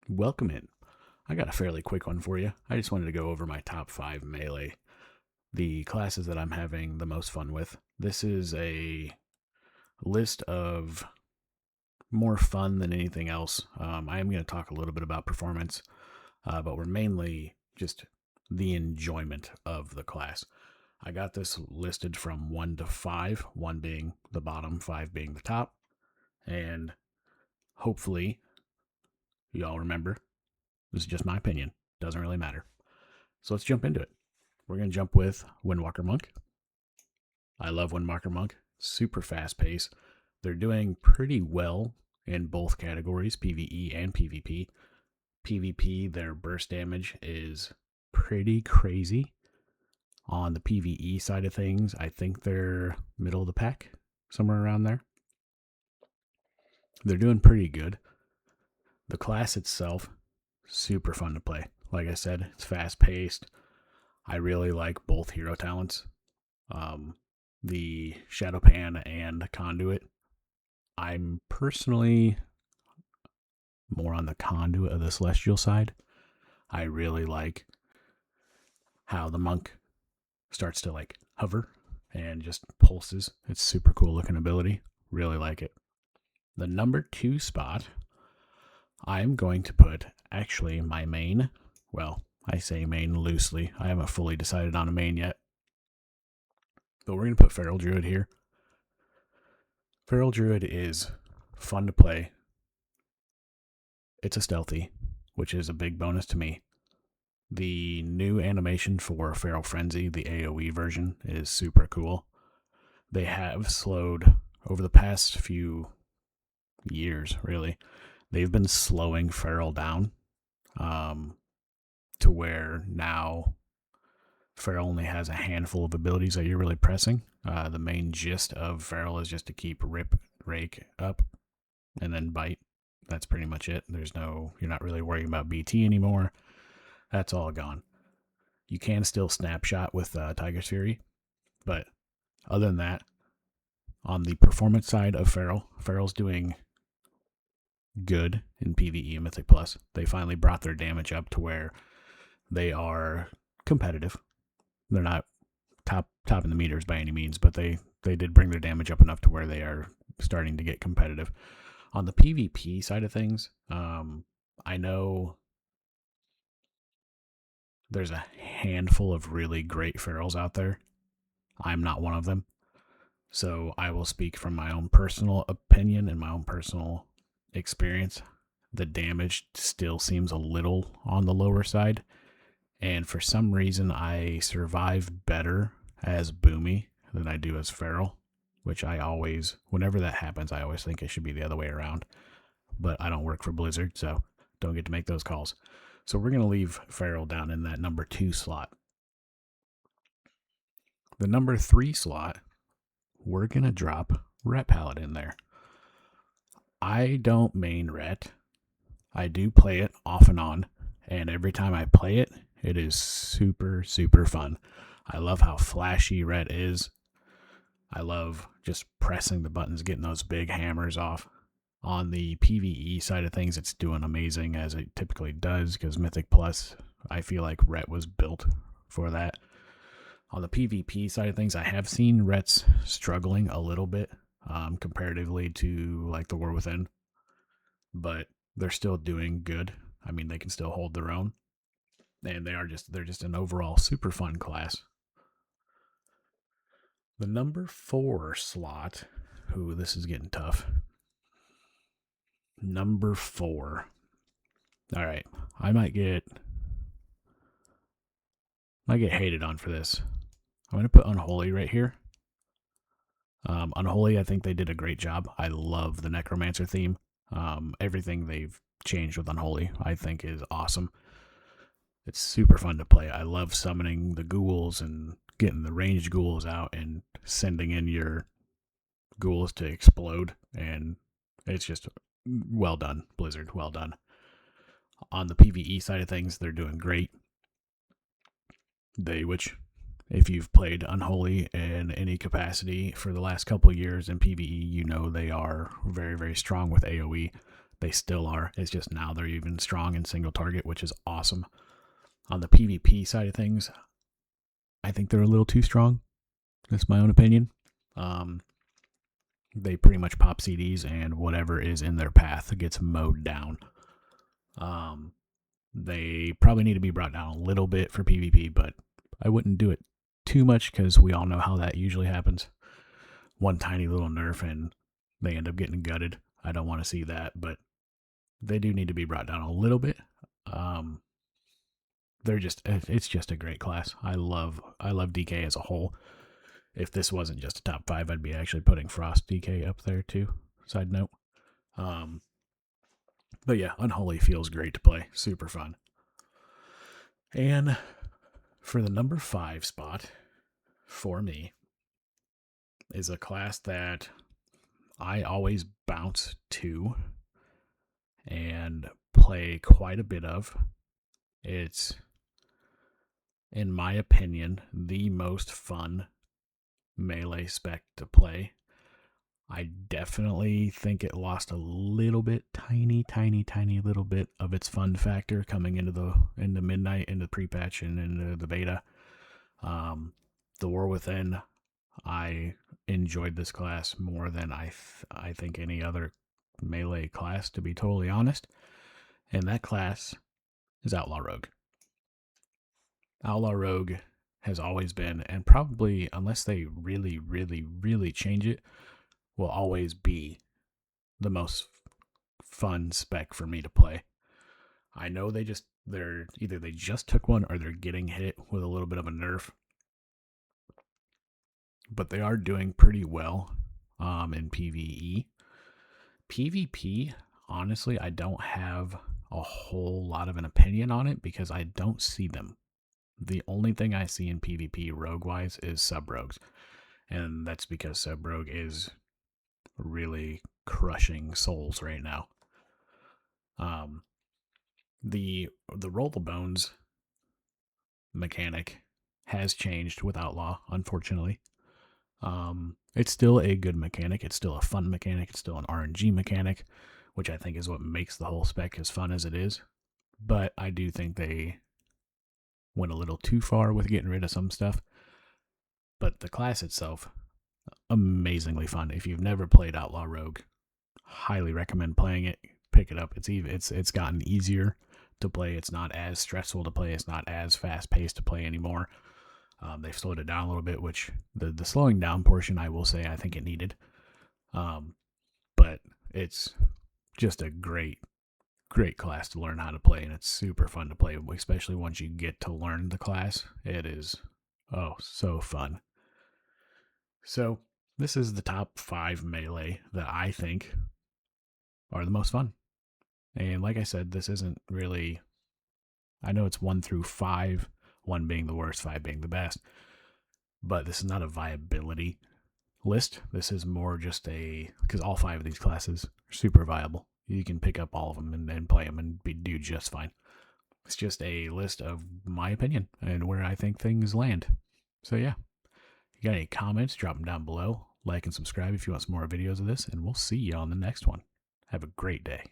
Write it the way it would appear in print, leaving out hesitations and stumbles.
Welcome in. I got a fairly quick one for you. I just wanted to go over my top 5 melee, the classes that I'm having the most fun with. This is a list of more fun than anything else. I am going to talk a little bit about performance, but we're mainly just the enjoyment of the class. I got this listed from 1 to 5, 1 being the bottom, 5 being the top, and hopefully you all remember this is just my opinion. Doesn't really matter. So let's jump into it. We're going to jump with Windwalker Monk. I love Windwalker Monk. Super fast pace. They're doing pretty well in both categories, PvE and PvP. PvP, their burst damage is pretty crazy. On the PvE side of things, I think they're middle of the pack, somewhere around there. They're doing pretty good. The class itself, super fun to play. Like I said, it's fast paced. I really like both hero talents. The Shadowpan and Conduit. I'm personally more on the Conduit of the Celestial side. I really like how the monk starts to like hover and just pulses. It's super cool looking ability. Really like it. The number 2 spot, I'm going to put actually my main. Well, I say main loosely. I haven't fully decided on a main yet. But we're going to put Feral Druid here. Feral Druid is fun to play. It's a stealthy, which is a big bonus to me. The new animation for Feral Frenzy, the AoE version, is super cool. They have slowed over the past few years, really. They've been slowing Feral down to where now Feral only has a handful of abilities that you're really pressing. The main gist of Feral is just to keep Rip, Rake up, and then Bite. That's pretty much it. You're not really worrying about BT anymore. That's all gone. You can still snapshot with Tiger's Fury, but other than that, on the performance side of Feral's doing good in PvE and Mythic Plus. They finally brought their damage up to where they are competitive. They're not top in the meters by any means, but they did bring their damage up enough to where they are starting to get competitive. On the PvP side of things, I know there's a handful of really great ferals out there. I'm not one of them. So I will speak from my own personal opinion and my own personal experience. The damage still seems a little on the lower side. And for some reason, I survive better as Boomy than I do as Feral, which whenever that happens, I always think it should be the other way around. But I don't work for Blizzard, so don't get to make those calls. So we're going to leave Feral down in that number 2 slot. The number 3 slot, we're going to drop Ret Paladin there. I don't main Ret. I do play it off and on, and every time I play it, it is super, super fun. I love how flashy Ret is. I love just pressing the buttons, getting those big hammers off. On the PvE side of things, it's doing amazing as it typically does because Mythic Plus, I feel like Ret was built for that. On the PvP side of things, I have seen Rets struggling a little bit comparatively to like the War Within, but they're still doing good. I mean, they can still hold their own, and they're just an overall super fun class. The number 4 slot, this is getting tough. Number 4. All right, I might get hated on for this. I'm going to put Unholy right here. Unholy, I think they did a great job. I love the Necromancer theme. Everything they've changed with Unholy, I think, is awesome. It's super fun to play. I love summoning the ghouls and getting the ranged ghouls out and sending in your ghouls to explode. And it's just well done, Blizzard. Well done. On the PvE side of things, they're doing great. Which if you've played Unholy in any capacity for the last couple of years in PvE, you know they are very, very strong with AoE. They still are. It's just now they're even strong in single target, which is awesome. On the PvP side of things, I think they're a little too strong. That's my own opinion. They pretty much pop CDs and whatever is in their path gets mowed down. They probably need to be brought down a little bit for PvP, but I wouldn't do it too much because we all know how that usually happens. One tiny little nerf and they end up getting gutted. I don't want to see that, but they do need to be brought down a little bit. It's just a great class. I love DK as a whole. If this wasn't just a top 5, I'd be actually putting Frost DK up there too. Side note. But yeah, Unholy feels great to play. Super fun. And for the number 5 spot for me is a class that I always bounce to and play quite a bit of. It's, in my opinion, the most fun melee spec to play. I definitely think it lost a little bit, tiny little bit of its fun factor coming into Midnight, into pre-patch, and into the beta. The War Within, I enjoyed this class more than I think any other melee class, to be totally honest. And that class is Outlaw Rogue. Outlaw Rogue has always been, and probably, unless they really change it, will always be the most fun spec for me to play. I know they just took one or they're getting hit with a little bit of a nerf, but they are doing pretty well in PvE. PvP, honestly, I don't have a whole lot of an opinion on it because I don't see them. The only thing I see in PvP rogue-wise is sub-rogues, and that's because sub-rogue is really crushing souls right now. The roll the bones mechanic has changed with Outlaw, unfortunately. It's still a good mechanic. It's still a fun mechanic. It's still an RNG mechanic, which I think is what makes the whole spec as fun as it is. But I do think they went a little too far with getting rid of some stuff. But the class itself, amazingly fun. If you've never played Outlaw Rogue, highly recommend playing it. Pick it up. It's gotten easier to play. It's not as stressful to play. It's not as fast paced to play anymore. They've slowed it down a little bit, which the slowing down portion, I will say, I think it needed. But it's just a great class to learn how to play, and it's super fun to play, especially once you get to learn the class. It is, so fun. So this is the top 5 melee that I think are the most fun. And like I said, this isn't really, I know it's 1 through 5, 1 being the worst, 5 being the best, but this is not a viability list. This is more just because all 5 of these classes are super viable. You can pick up all of them and play them and do just fine. It's just a list of my opinion and where I think things land. So yeah, if you got any comments, drop them down below. Like and subscribe if you want some more videos of this, and we'll see you on the next one. Have a great day.